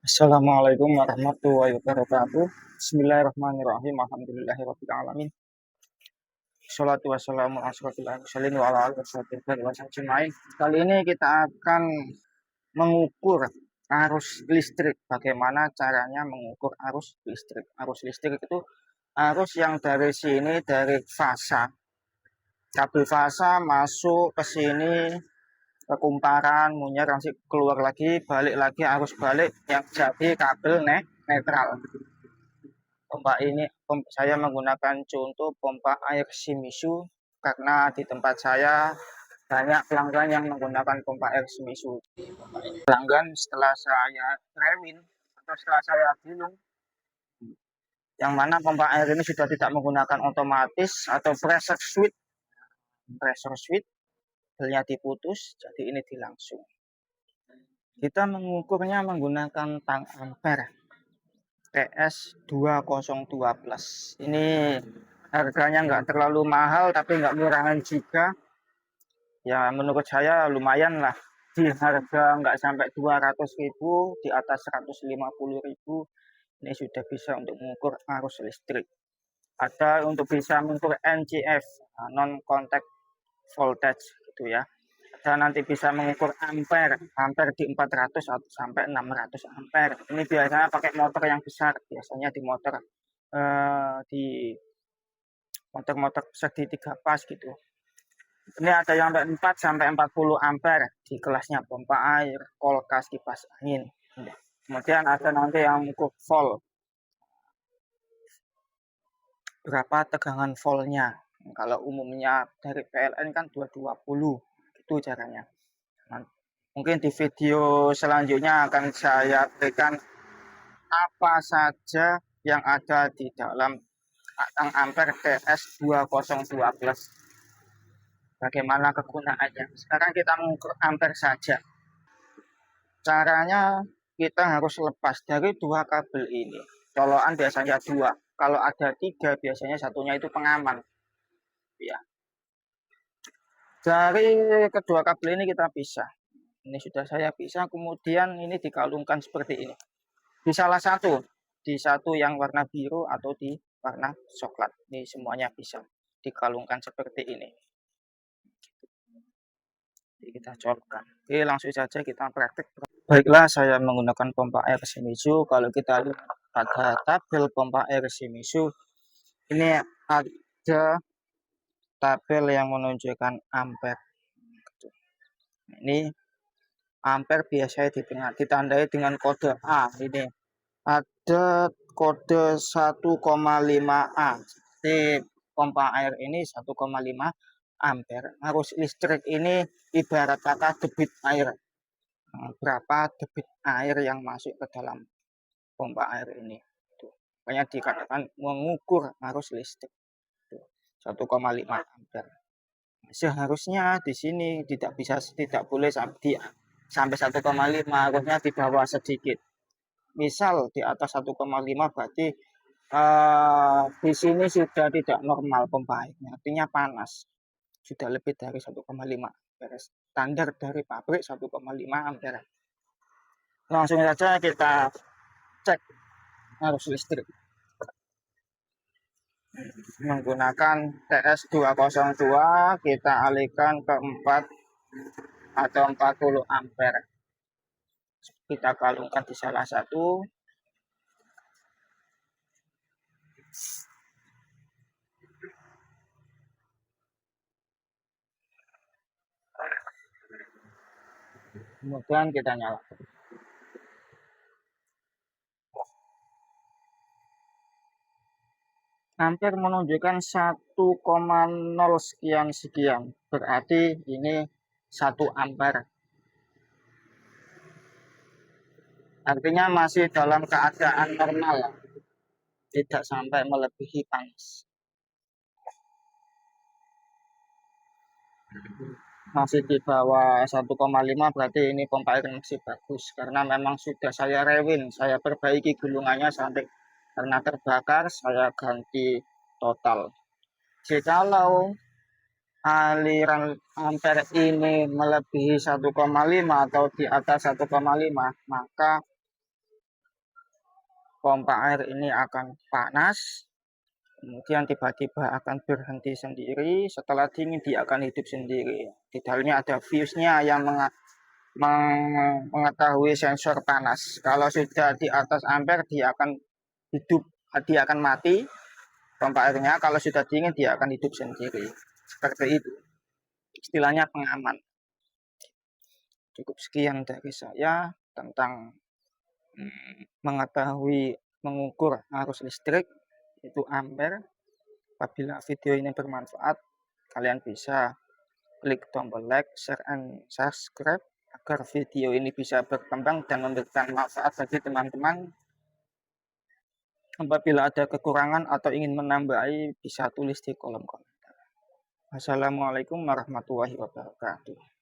Assalamualaikum warahmatullahi wabarakatuh. Bismillahirrahmanirrahim. Alhamdulillahirabbil alamin. Shalatu wassalamu ala asyrofil mursalin wa ala alihi wasallam. Kali ini kita akan mengukur arus listrik. Bagaimana caranya mengukur arus listrik? Arus listrik itu arus yang dari sini, dari fasa, kabel fasa masuk ke sini, ke kumparan, munyer, nanti keluar lagi, balik lagi, arus balik yang jadi kabel netral. Pompa ini saya menggunakan contoh pompa air Shimizu karena di tempat saya banyak pelanggan yang menggunakan pompa air Shimizu. Pelanggan setelah saya rewin atau setelah saya bingung, yang mana pompa air ini sudah tidak menggunakan otomatis atau pressure switch, belnya diputus, jadi ini dilangsung. Kita mengukurnya menggunakan tang ampere TS202 plus. Ini harganya nggak terlalu mahal tapi nggak murahan juga. Ya menurut saya lumayan lah. Di harga nggak sampai 200.000, di atas 150.000, ini sudah bisa untuk mengukur arus listrik. Ada untuk bisa mengukur NCF, non contact voltage gitu ya. Dan nanti bisa mengukur ampere di 400 sampai 600 ampere. Ini biasanya pakai motor yang besar, biasanya di motor besar di 3 pas gitu. Ini ada yang 4 sampai 40 ampere di kelasnya pompa air, kulkas, kipas angin. Kemudian ada nanti yang mengukur volt, berapa tegangan voltnya. Kalau umumnya dari PLN kan 220, itu caranya. Mungkin di video selanjutnya akan saya berikan apa saja yang ada di dalam tang ampere TS202 plus. Bagaimana kegunaannya. Sekarang kita mengukur ampere saja. Caranya kita harus lepas dari 2 kabel ini. Colokan biasanya 2. Kalau ada 3 biasanya satunya itu pengaman. Ya. Dari kedua kabel ini kita pisah. Ini sudah saya pisah, kemudian ini dikalungkan seperti ini. Di salah satu, di satu yang warna biru atau di warna coklat. Ini semuanya bisa dikalungkan seperti ini. Jadi kita colokkan. Oke, langsung saja kita praktek. Baiklah, saya menggunakan pompa air Shimizu. Kalau kita lihat pada tabel pompa air Shimizu, ini ada tabel yang menunjukkan ampere. Ini ampere biasanya ditandai dengan kode A. Ini ada kode 1,5 A. Jadi pompa air ini 1,5 ampere. Arus listrik ini ibarat kata debit air. Berapa debit air yang masuk ke dalam pompa air ini. Makanya dikatakan mengukur arus listrik. 1,5 ampere. Seharusnya di sini tidak boleh sampai 1,5, harusnya di bawah sedikit. Misal di atas 1,5 berarti di sini sudah tidak normal pompa airnya, artinya panas. Sudah lebih dari 1,5 ampere. Standar dari pabrik 1,5 ampere. Langsung saja kita cek arus listrik menggunakan TS202. Kita alihkan ke 4 atau 40 ampere. Kita kalungkan di salah satu. Kemudian kita nyalakan. Ampere menunjukkan 1,0 sekian. Berarti ini 1 ampere. Artinya masih dalam keadaan normal. Tidak sampai melebihi panas. Masih di bawah 1,5 berarti ini pompa air masih bagus. Karena memang sudah saya rewin. Saya perbaiki gulungannya sampai karena terbakar, saya ganti total. Jikalau aliran ampere ini melebihi 1,5 atau di atas 1,5, maka pompa air ini akan panas, kemudian tiba-tiba akan berhenti sendiri, setelah dingin dia akan hidup sendiri. Di dalamnya ada fuse-nya yang mengetahui sensor panas. Kalau sudah di atas ampere dia akan hidup, dia akan mati pompa airnya. Kalau sudah dingin dia akan hidup sendiri. Seperti itu. Istilahnya pengaman. Cukup sekian dari saya tentang mengetahui mengukur arus listrik itu ampere. Apabila video ini bermanfaat, kalian bisa klik tombol like, share, and subscribe agar video ini bisa berkembang dan memberikan manfaat bagi teman-teman. Apabila ada kekurangan atau ingin menambahi, bisa tulis di kolom komentar. Wassalamualaikum warahmatullahi wabarakatuh.